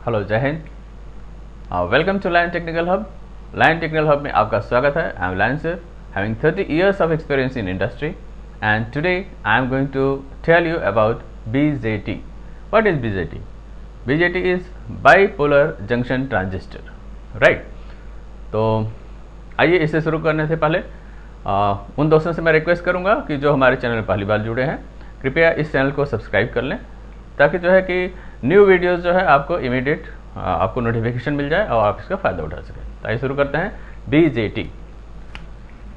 Hello, Jai Hind. Welcome to line technical hub. Line technical hub में आपका स्वागत है। I am line sir, having 30 years of experience in industry, and today I am going to tell you about BJT. What is BJT? BJT is bipolar junction transistor, right? तो आइए इसे शुरू करने से पहले उन दोस्तों से मैं रिक्वेस्ट करूंगा कि जो हमारे चैनल में पहली बार जुड़े हैं, कृपया इस चैनल को सब्सक्राइब कर लें, ताकि जो है कि न्यू वीडियोस जो है आपको इमीडिएट आपको नोटिफिकेशन मिल जाए और आप इसका फ़ायदा उठा सकें। तो आइए शुरू करते हैं BJT।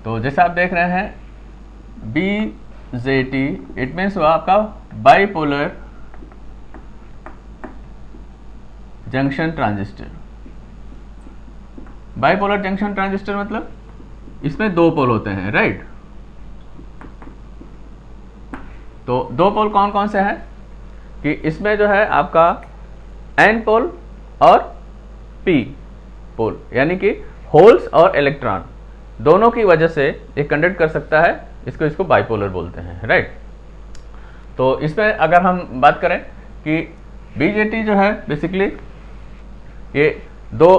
तो जैसे आप देख रहे हैं BJT, इट मीन्स हुआ आपका bipolar junction transistor. Bipolar junction transistor मतलब इसमें दो पोल होते हैं, राइट? तो दो पोल कौन कौन से हैं कि इसमें जो है आपका N पोल और P पोल, यानी कि होल्स और इलेक्ट्रॉन दोनों की वजह से ये कंडक्ट कर सकता है। इसको बाइपोलर बोलते हैं, राइट? तो इसमें अगर हम बात करें कि BJT जो है बेसिकली ये दो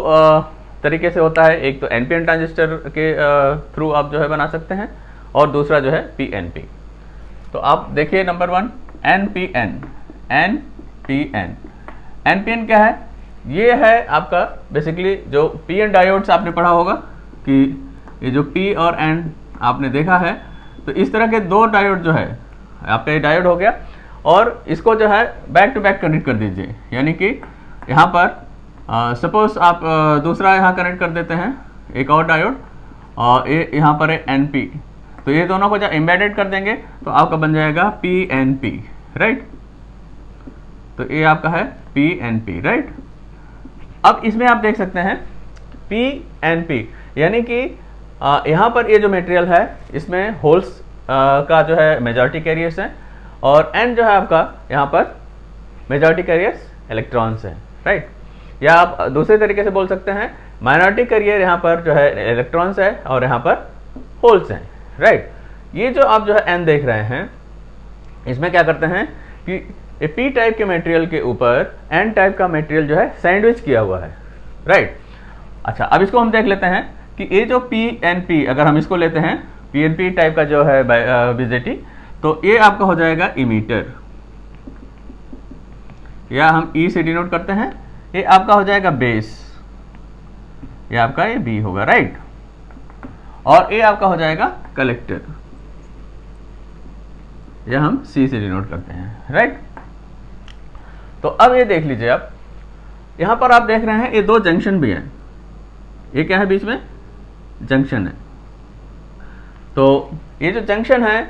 तरीके से होता है। एक तो NPN ट्रांजिस्टर के थ्रू आप जो है बना सकते हैं, और दूसरा जो है PNP। तो आप देखिए नंबर 1 NPN। NPN क्या है? ये है आपका बेसिकली जो PN डायोड्स आपने पढ़ा होगा कि ये जो P और N आपने देखा है, तो इस तरह के दो डायोड जो है आपका, ये डायोड हो गया, और इसको जो है बैक टू बैक कनेक्ट कर दीजिए। यानी कि यहाँ पर सपोज आप दूसरा यहाँ कनेक्ट कर देते हैं, एक और डायोड, और ये यहाँ पर है NP। तो ये दोनों को जब एम्बेडेड कर देंगे तो आपका बन जाएगा PNP, राइट? तो ये आपका है PNP, राइट? अब इसमें आप देख सकते हैं PNP, यानी कि यहाँ पर ये जो मटेरियल है इसमें होल्स का जो है मेजॉरिटी कैरियर्स हैं, और N जो है आपका यहाँ पर मेजॉरिटी कैरियर्स इलेक्ट्रॉन्स हैं, राइट? या आप दूसरे तरीके से बोल सकते हैं माइनॉरिटी कैरियर यहाँ पर जो है इलेक्ट्रॉन्स है और यहाँ पर होल्स हैं, राइट? ये जो आप जो है N देख रहे हैं, इसमें क्या करते हैं कि P टाइप के मटेरियल के ऊपर N टाइप का मटेरियल जो है सैंडविच किया हुआ है, राइट? अच्छा, अब इसको हम देख लेते हैं कि ये जो PNP, अगर हम इसको लेते हैं PNP टाइप का जो है BJT, तो ये आपका हो जाएगा इमीटर, या हम E से डिनोट करते हैं। ये आपका हो जाएगा बेस, ये आपका ये B होगा, राइट? और ये आपका हो जाएगा कलेक्टर, या हम C से डिनोट करते हैं, राइट? तो अब ये देख लीजिए, आप यहां पर आप देख रहे हैं ये दो जंक्शन भी हैं। ये क्या है? बीच में जंक्शन है। तो ये जो जंक्शन है,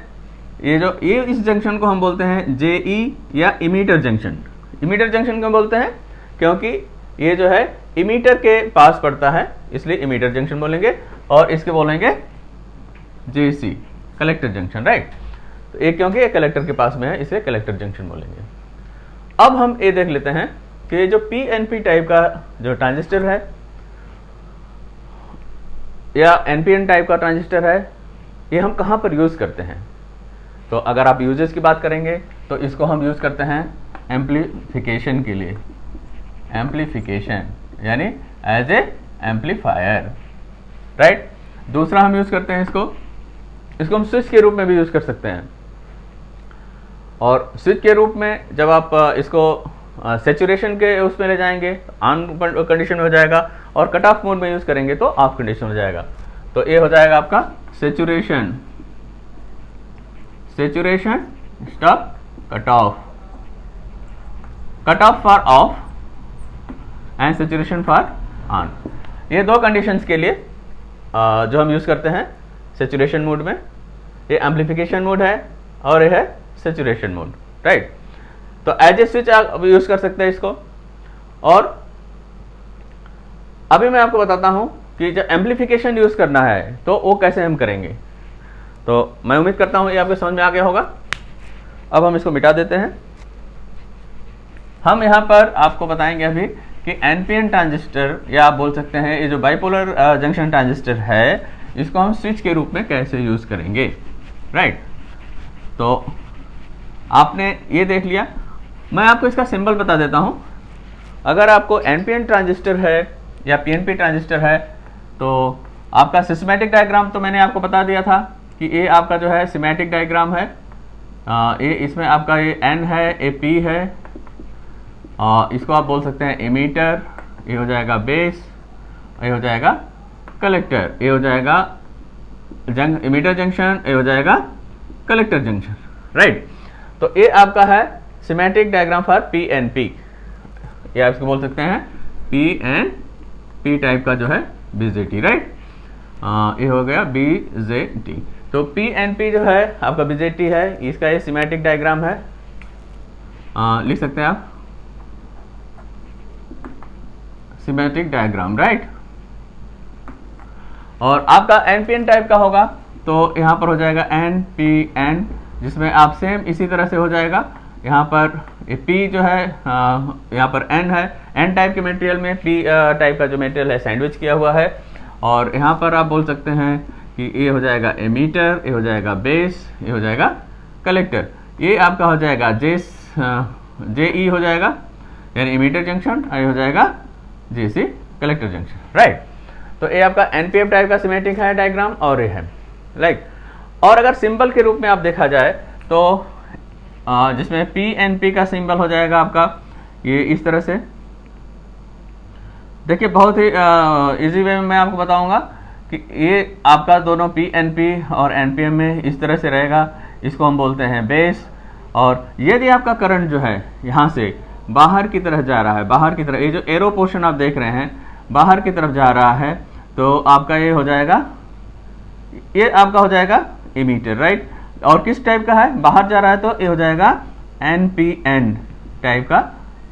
ये इस जंक्शन को हम बोलते हैं JE या इमीटर जंक्शन। इमीटर जंक्शन क्यों बोलते हैं? क्योंकि ये जो है इमीटर के पास पड़ता है, इसलिए इमीटर जंक्शन बोलेंगे, और इसके बोलेंगे JC, कलेक्टर जंक्शन, राइट? तो ये क्योंकि ये कलेक्टर के पास में है, इसे कलेक्टर जंक्शन बोलेंगे। अब हम ये देख लेते हैं कि जो PNP टाइप का जो ट्रांजिस्टर है या NPN टाइप का ट्रांजिस्टर है, ये हम कहाँ पर यूज़ करते हैं। तो अगर आप यूजेस की बात करेंगे तो इसको हम यूज़ करते हैं एम्प्लीफिकेशन के लिए। एम्प्लीफिकेशन यानी एज ए एम्पलीफायर, राइट? दूसरा हम यूज़ करते हैं इसको हम स्विच के रूप में भी यूज़ कर सकते हैं। और स्विच के रूप में जब आप इसको सेचुरेशन के उसमें ले जाएंगे, ऑन कंडीशन में हो जाएगा, और कट ऑफ मोड में यूज़ करेंगे तो ऑफ कंडीशन हो जाएगा। तो ये हो जाएगा आपका saturation stop, cut off for of and saturation for on. ये दो कंडीशंस के लिए जो हम यूज़ करते हैं सेचुरेशन मोड में। ये एम्प्लीफिकेशन मोड है और ये है सेचुरेशन मोड, राइट? तो एज ए स्विच आप यूज़ कर सकते हैं इसको। और अभी मैं आपको बताता हूं कि जब एम्प्लीफिकेशन यूज़ करना है तो वो कैसे हम करेंगे। तो मैं उम्मीद करता हूं ये आपको समझ में आ गया होगा। अब हम इसको मिटा देते हैं। हम यहाँ पर आपको बताएंगे अभी कि NPN ट्रांजिस्टर, या आप बोल सकते हैं ये जो बाइपोलर जंक्शन ट्रांजिस्टर है, इसको हम स्विच के रूप में कैसे यूज़ करेंगे, राइट? तो आपने ये देख लिया। मैं आपको इसका सिंबल बता देता हूँ। अगर आपको एनपीएन ट्रांजिस्टर है या पीएनपी ट्रांजिस्टर है तो आपका सिस्टमैटिक डायग्राम तो मैंने आपको बता दिया था कि ये आपका जो है सिमेटिक डायग्राम है। ये इसमें आपका ये एन है, ये पी है, इसको आप बोल सकते हैं इमीटर, ये हो जाएगा बेस, ये हो जाएगा कलेक्टर, ये हो जाएगा इमीटर जंक्शन, ये हो जाएगा कलेक्टर जंक्शन, राइट। तो ये आपका है सिमेट्रिक डायग्राम फॉर पीएनपी, ये आप इसको बोल सकते हैं पीएनपी टाइप का जो है बीजेटी, राइट। ये हो गया बीजेटी। तो पीएनपी जो है आपका बीजेटी है, इसका ये सिमेट्रिक डायग्राम है, लिख सकते हैं आप सिमेट्रिक डायग्राम, राइट। और आपका एनपीएन टाइप का होगा तो यहाँ पर हो जाएगा एनपीएन, जिसमें आप सेम इसी तरह से हो जाएगा। यहाँ पर पी जो है यहाँ पर एन है, एन टाइप के मटेरियल में पी टाइप का जो मटेरियल है सैंडविच किया हुआ है। और यहाँ पर आप बोल सकते हैं कि ये हो जाएगा एमीटर, ये हो जाएगा बेस, ये हो जाएगा कलेक्टर। ये आपका हो जाएगा जेई हो जाएगा यानी एमीटर जंक्शन, ये हो जाएगा जेसी कलेक्टर जंक्शन, राइट। तो ये आपका एनपीएम टाइप का सिमेट्रिक है डायग्राम और ये है, लाइक। और अगर सिंबल के रूप में आप देखा जाए तो जिसमें पीएनपी का सिंबल हो जाएगा आपका ये इस तरह से। देखिए बहुत ही इजी वे में मैं आपको बताऊंगा कि ये आपका दोनों पीएनपी और एनपीएम में इस तरह से रहेगा। इसको हम बोलते हैं बेस। और यदि आपका करंट जो है यहाँ से बाहर की तरफ जा रहा है, बाहर की तरफ, ये जो एरो पोर्शन आप देख रहे हैं बाहर की तरफ जा रहा है, तो आपका ये हो जाएगा, ये आपका हो जाएगा इमीटर, राइट। और किस टाइप का है, बाहर जा रहा है, तो ये हो जाएगा एनपीएन टाइप का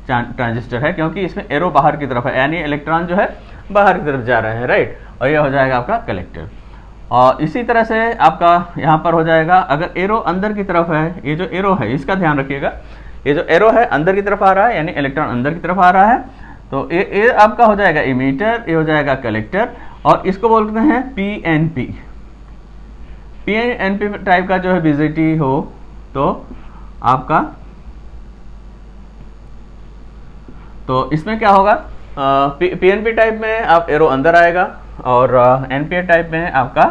ट्रांजिस्टर है, क्योंकि इसमें एरो बाहर की तरफ है, यानी इलेक्ट्रॉन जो है बाहर की तरफ जा रहे हैं, राइट। और ये हो जाएगा आपका कलेक्टर। और इसी तरह से आपका यहाँ पर हो जाएगा, अगर एरो अंदर की तरफ है, ये जो एरो है इसका ध्यान रखिएगा, ये जो एरो है अंदर की तरफ आ रहा है यानी इलेक्ट्रॉन अंदर की तरफ आ रहा है, तो ये आपका हो जाएगा इमीटर, ये हो जाएगा कलेक्टर। और इसको बोलते हैं पीएनपी। पीएनपी टाइप का जो है बीजेटी हो तो आपका, तो इसमें क्या होगा, पीएनपी टाइप में आप एरो अंदर आएगा और एनपीएन टाइप में आपका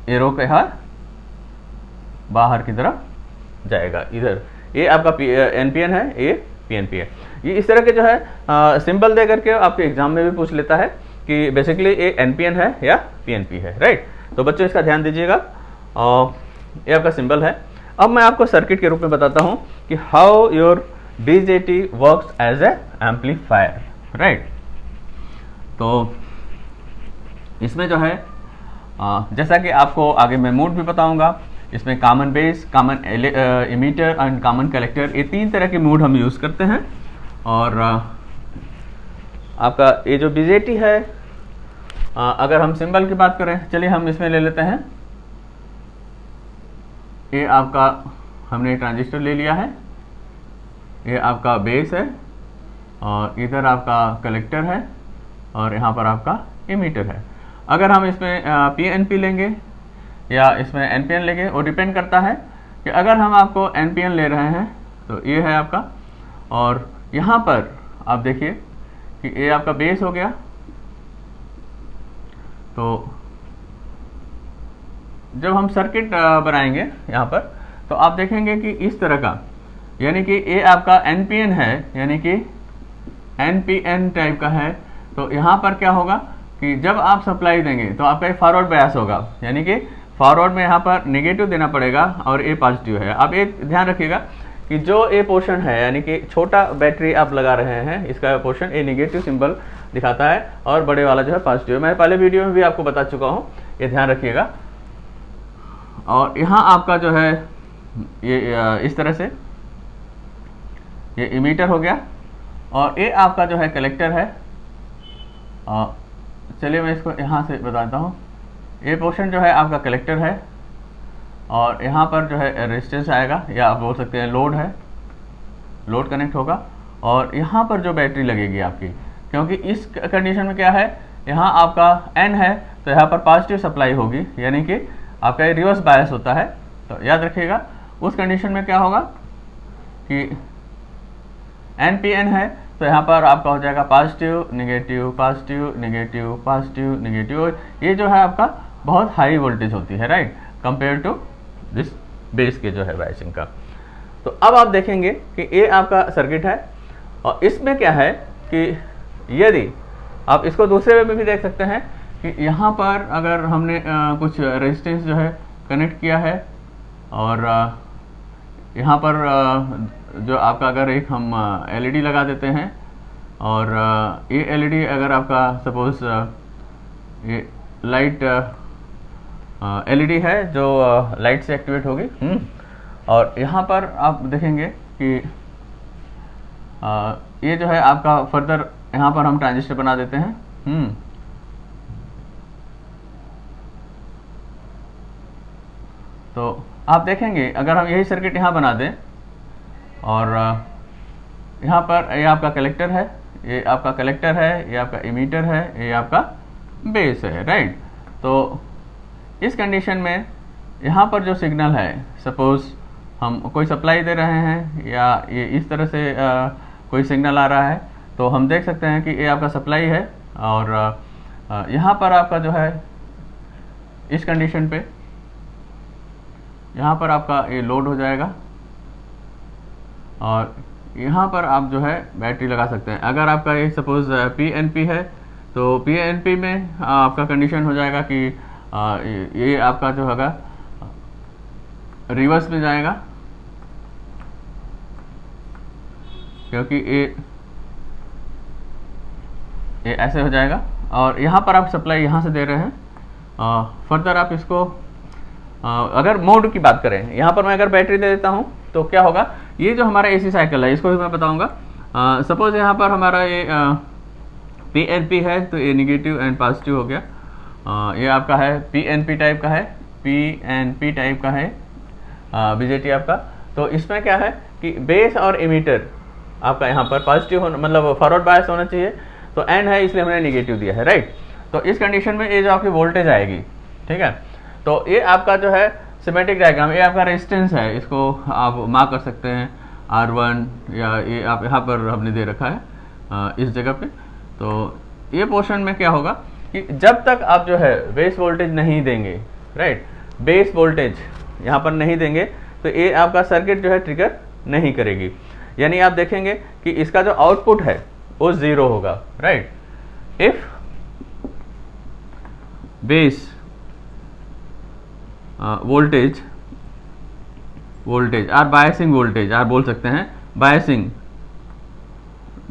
एरो के हाथ बाहर की तरफ जाएगा इधर। ये आपका एनपीएन है, ये पीएनपी है। ये इस तरह के जो है सिंबल दे करके आपके एग्जाम में भी पूछ लेता है कि बेसिकली ये एनपीएन है या पीएनपी है, राइट। तो बच्चों इसका ध्यान दीजिएगा। ये आपका सिंबल है। अब मैं आपको सर्किट के रूप में बताता हूँ कि how your BJT works as a amplifier, right. तो इसमें जो है जैसा कि आपको आगे मैं मोड भी बताऊंगा, इसमें common base, common emitter and common collector, ये तीन तरह के मोड हम यूज़ करते हैं। और आपका ये जो बीजेटी है, अगर हम सिंबल की बात करें, चलिए हम इसमें ले लेते हैं। ये आपका हमने ट्रांजिस्टर ले लिया है, ये आपका बेस है और इधर आपका कलेक्टर है और यहाँ पर आपका इमीटर है। अगर हम इसमें पीएनपी लेंगे या इसमें एनपीएन लेंगे, वो डिपेंड करता है कि अगर हम आपको एनपीएन ले रहे हैं तो ये है आपका। और यहाँ पर आप देखिए कि ये आपका बेस हो गया। तो जब हम सर्किट बनाएंगे यहाँ पर, तो आप देखेंगे कि इस तरह का, यानी कि ये आपका एनपीएन है, यानी कि एनपीएन टाइप का है। तो यहाँ पर क्या होगा कि जब आप सप्लाई देंगे तो आपका ये फॉरवर्ड बायस होगा, यानी कि फॉरवर्ड में यहाँ पर नेगेटिव देना पड़ेगा और ये पॉजिटिव है। आप ये ध्यान रखिएगा कि जो ये पोर्शन है, यानी कि छोटा बैटरी आप लगा रहे हैं, इसका पोर्शन ये नेगेटिव सिंबल दिखाता है और बड़े वाला जो है पॉजिटिव है। मैं पहले वीडियो में भी आपको बता चुका हूँ, ये ध्यान रखिएगा। और यहाँ आपका जो है ये इस तरह से ये इमीटर हो गया और ये आपका जो है कलेक्टर है। चलिए मैं इसको यहाँ से बताता हूँ। ये पोर्शन जो है आपका कलेक्टर है और यहाँ पर जो है रेजिस्टेंस आएगा, या आप बोल सकते हैं लोड है, लोड कनेक्ट होगा। और यहाँ पर जो बैटरी लगेगी आपकी, क्योंकि इस कंडीशन में क्या है, यहाँ आपका एन है तो यहाँ पर पॉजिटिव सप्लाई होगी, यानी कि आपका ये रिवर्स बायस होता है। तो याद रखिएगा उस कंडीशन में क्या होगा कि एन पी एन है तो यहाँ पर आपका हो जाएगा positive negative positive negative positive negative. ये जो है आपका बहुत हाई वोल्टेज होती है, right, compare to this base के जो है बायसिंग का। तो अब आप देखेंगे कि ये आपका सर्किट है, और इसमें क्या है कि यदि आप इसको दूसरे वे में भी देख सकते हैं कि यहाँ पर अगर हमने कुछ रेजिस्टेंस जो है कनेक्ट किया है, और यहाँ पर जो आपका अगर एक हम एलईडी लगा देते हैं, और ये एलईडी अगर आपका सपोज ये लाइट एलईडी है जो लाइट से एक्टिवेट होगी, और यहाँ पर आप देखेंगे कि ये जो है आपका फर्दर यहाँ पर हम ट्रांजिस्टर बना देते हैं। तो आप देखेंगे अगर हम यही सर्किट यहाँ बना दें, और यहाँ पर ये आपका कलेक्टर है, ये आपका कलेक्टर है, ये आपका इमीटर है, ये आपका बेस है, राइट। तो इस कंडीशन में यहाँ पर जो सिग्नल है, सपोज हम कोई सप्लाई दे रहे हैं या ये इस तरह से कोई सिग्नल आ रहा है, तो हम देख सकते हैं कि ये आपका सप्लाई है, और यहाँ पर आपका जो है इस कंडीशन पे यहाँ पर आपका ये लोड हो जाएगा, और यहाँ पर आप जो है बैटरी लगा सकते हैं। अगर आपका ये सपोज PNP है, तो PNP में आपका कंडीशन हो जाएगा कि ये आपका जो होगा रिवर्स में जाएगा, क्योंकि ये ऐसे हो जाएगा, और यहाँ पर आप सप्लाई यहाँ से दे रहे हैं। फर्दर आप इसको अगर मोड की बात करें, यहाँ पर मैं अगर बैटरी दे देता हूँ तो क्या होगा, ये जो हमारा AC साइकिल है इसको भी मैं बताऊँगा। सपोज यहाँ पर हमारा ये PNP है, तो ये निगेटिव एंड पॉजिटिव हो गया। ये आपका है PNP टाइप का है, PNP टाइप का है BJT आपका। तो इसमें क्या है कि बेस और इमीटर आपका यहाँ पर पॉजिटिव होना, मतलब फॉरवर्ड बायस होना चाहिए, तो एंड है इसलिए हमने निगेटिव दिया है, राइट। तो इस कंडीशन में ये जो आपकी वोल्टेज आएगी, ठीक है, तो ये आपका जो है सिमेट्रिक डायग्राम, ये आपका रेजिस्टेंस है, इसको आप मार्क कर सकते हैं R1, या ये आप यहाँ पर हमने दे रखा है इस जगह पे। तो ये पोर्शन में क्या होगा कि जब तक आप जो है बेस वोल्टेज नहीं देंगे, राइट, बेस वोल्टेज यहाँ पर नहीं देंगे, तो ये आपका सर्किट जो है ट्रिगर नहीं करेगी। यानी आप देखेंगे कि इसका जो आउटपुट है वो 0 होगा, राइट। इफ बेस वोल्टेज और बायसिंग वोल्टेज, आप बोल सकते हैं biasing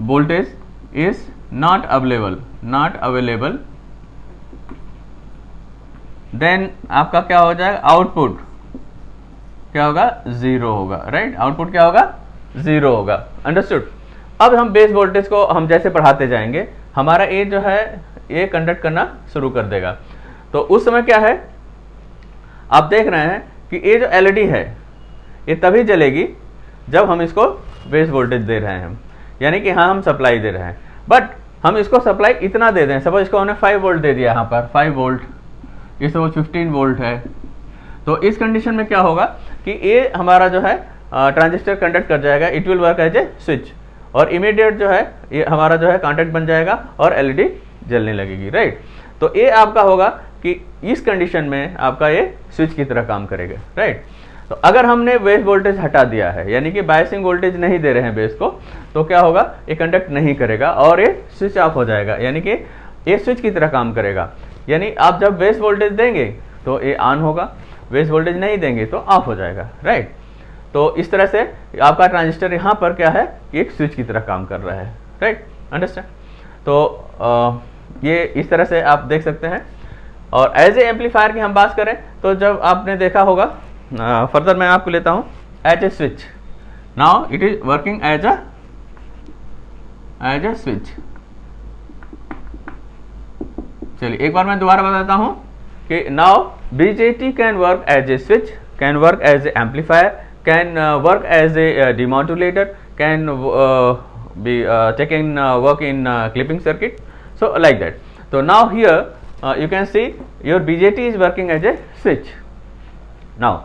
voltage is not available, then आपका क्या हो जाएगा, आउटपुट क्या होगा, 0 होगा, राइट। आउटपुट क्या होगा, 0 होगा, अंडरस्टूड। अब हम बेस वोल्टेज को हम जैसे बढ़ाते जाएंगे, हमारा ये जो है ये कंडक्ट करना शुरू कर देगा। तो उस समय क्या है, आप देख रहे हैं कि ये जो एलईडी है ये तभी जलेगी जब हम इसको बेस वोल्टेज दे रहे हैं, यानी कि हाँ हम सप्लाई दे रहे हैं, बट हम इसको सप्लाई इतना दे दें, सपोज इसको हमने 5 वोल्ट दे दिया, यहाँ पर 5 वोल्ट, ये सपोज 15 वोल्ट है। तो इस कंडीशन में क्या होगा कि ये हमारा जो है ट्रांजिस्टर कंडक्ट कर जाएगा, it will work as a switch, और इमीडिएट जो है ये हमारा जो है कॉन्टैक्ट बन जाएगा और एलईडी जलने लगेगी, राइट। तो ये आपका होगा कि इस कंडीशन में आपका ये स्विच की तरह काम करेगा, राइट। तो अगर हमने बेस वोल्टेज हटा दिया है, यानी कि बायसिंग वोल्टेज नहीं दे रहे हैं बेस को, तो क्या होगा, ये कंडक्ट नहीं करेगा और ये स्विच ऑफ हो जाएगा, यानी कि ये स्विच की तरह काम करेगा। यानी आप जब बेस वोल्टेज देंगे तो ये ऑन होगा, बेस वोल्टेज नहीं देंगे तो ऑफ हो जाएगा, राइट। तो इस तरह से आपका ट्रांजिस्टर यहाँ पर क्या है, एक स्विच की तरह काम कर रहा है, राइट, अंडरस्टैंड। तो ये इस तरह से आप देख सकते हैं। और एज ए एम्पलीफायर की हम बात करें तो जब आपने देखा होगा, फर्दर मैं आपको लेता हूँ as a switch, now it is working as a switch. चलिए एक बार मैं दोबारा बताता हूँ कि now BJT can work as a switch, can work as a amplifier, can work as a demodulator, can be taken work in clipping circuit, so like that. So now here you can see your BJT is working as a switch. Now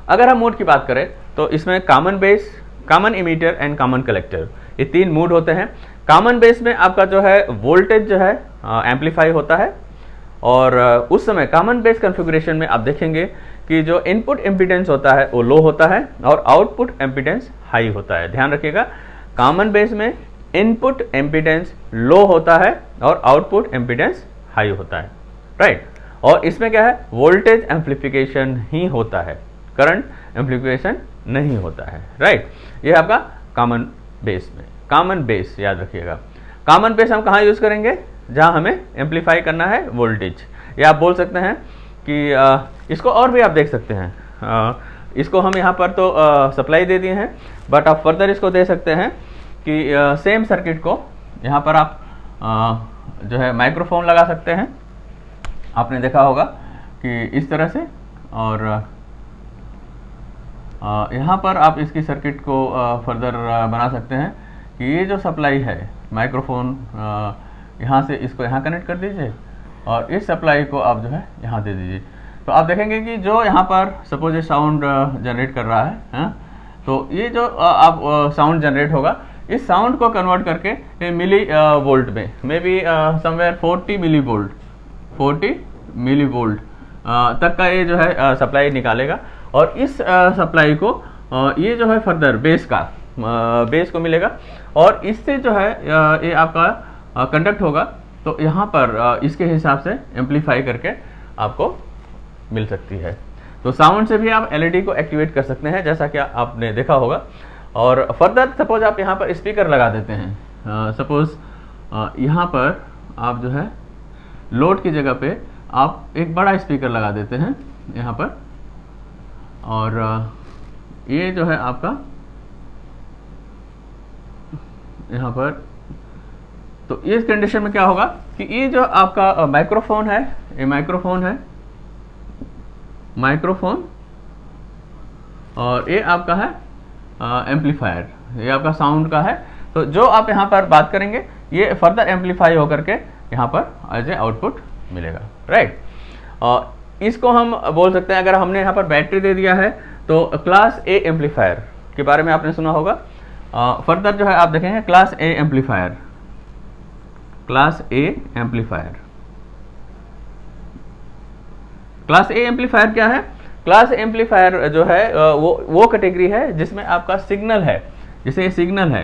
अगर हम mode की बात करें तो इसमें common base, common emitter and common collector, ये 3 mode होते हैं। कॉमन बेस में आपका जो है वोल्टेज जो है एम्पलीफाई होता है, और उस समय कॉमन बेस कॉन्फ़िगरेशन में आप देखेंगे कि जो इनपुट इम्पीडेंस होता है वो लो होता है और आउटपुट इम्पीडेंस हाई होता है। ध्यान रखिएगा, कॉमन बेस में इनपुट इम्पीडेंस लो होता है और आउटपुट इम्पीडेंस हाई होता है, राइट। और इसमें क्या है, वोल्टेज एम्प्लीफिकेशन ही होता है, करंट एम्प्लीफिकेशन नहीं होता है, राइट। ये आपका कॉमन बेस में, कॉमन बेस याद रखिएगा। कॉमन बेस हम कहाँ यूज़ करेंगे, जहाँ हमें एम्पलीफाई करना है वोल्टेज। या आप बोल सकते हैं कि इसको और भी आप देख सकते हैं, इसको हम यहाँ पर तो सप्लाई दे दिए हैं, बट आप फर्दर इसको दे सकते हैं कि सेम सर्किट को यहाँ पर आप जो है माइक्रोफोन लगा सकते हैं। आपने देखा होगा कि इस तरह से, और यहाँ पर आप इसकी सर्किट को फर्दर बना सकते हैं कि ये जो सप्लाई है माइक्रोफोन, यहाँ से इसको यहाँ कनेक्ट कर दीजिए और इस सप्लाई को आप जो है यहाँ दे दीजिए। तो आप देखेंगे कि जो यहाँ पर सपोज ये साउंड जनरेट कर रहा है, तो ये जो आप साउंड जनरेट होगा, इस साउंड को कन्वर्ट करके मिली वोल्ट में, may be somewhere 40 milli volt, 40 milli volt तक का ये जो है सप्लाई निकालेगा। और इस सप्लाई को ये जो है फर्दर बेस का बेस को मिलेगा, और इससे जो है ये आपका कंडक्ट होगा, तो यहाँ पर इसके हिसाब से एम्पलीफाई करके आपको मिल सकती है। तो साउंड से भी आप एलईडी को एक्टिवेट कर सकते हैं, जैसा कि आपने देखा होगा। और फर्दर सपोज आप यहाँ पर स्पीकर लगा देते हैं, सपोज यहाँ पर आप जो है लोड की जगह पे आप एक बड़ा स्पीकर लगा देते हैं यहाँ पर, और ये जो है आपका यहाँ पर, तो इस कंडीशन में क्या होगा कि ये जो आपका माइक्रोफोन है, ये माइक्रोफोन है, माइक्रोफोन, और ये आपका है एम्पलीफायर, ये आपका साउंड का है। तो जो आप यहाँ पर बात करेंगे ये फर्दर एम्पलीफाई होकर के यहाँ पर एज ए आउटपुट मिलेगा, राइट। इसको हम बोल सकते हैं, अगर हमने यहाँ पर बैटरी दे दिया है तो क्लास ए एम्पलीफायर के बारे में आपने सुना होगा। फर्दर जो है आप देखेंगे class A amplifier, class A amplifier, class A amplifier क्या है? क्लास एम्पलीफायर जो है वो कैटेगरी है जिसमें आपका सिग्नल है, जैसे ये सिग्नल है,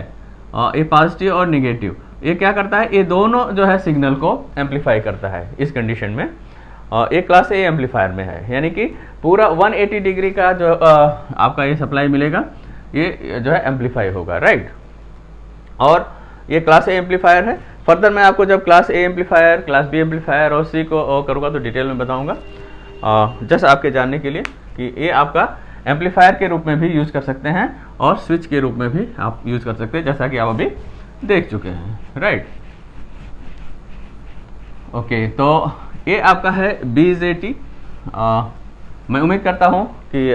ये पॉजिटिव और निगेटिव, ये क्या करता है, ये दोनों जो है सिग्नल को एम्पलीफाई करता है। इस कंडीशन में एक क्लास ए एम्पलीफायर में है, यानी कि पूरा 180 डिग्री का जो आपका ये सप्लाई मिलेगा, ये जो है एम्पलीफाई होगा, राइट। और ये क्लास ए एम्पलीफायर है। फर्दर मैं आपको जब class A amplifier, class B amplifier और सी को करूँगा तो डिटेल में बताऊँगा, जस्ट आपके जानने के लिए कि ये आपका एम्पलीफायर के रूप में भी यूज़ कर सकते हैं और स्विच के रूप में भी आप यूज़ कर सकते हैं, जैसा कि आप अभी देख चुके हैं, राइट। ओके, तो ये आपका है BJT। मैं उम्मीद करता हूँ कि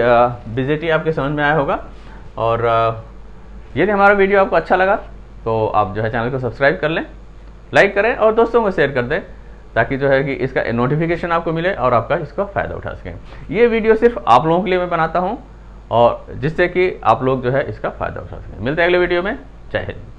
BJT आपके समझ में आया होगा, और यदि हमारा वीडियो आपको अच्छा लगा तो आप जो है चैनल को सब्सक्राइब कर लें, लाइक करें और दोस्तों को शेयर कर दें, ताकि जो है कि इसका नोटिफिकेशन आपको मिले और आपका इसका फ़ायदा उठा सकें। ये वीडियो सिर्फ आप लोगों के लिए मैं बनाता हूँ, और जिससे कि आप लोग जो है इसका फ़ायदा उठा सकें। मिलते हैं अगले वीडियो में। जय हिंद।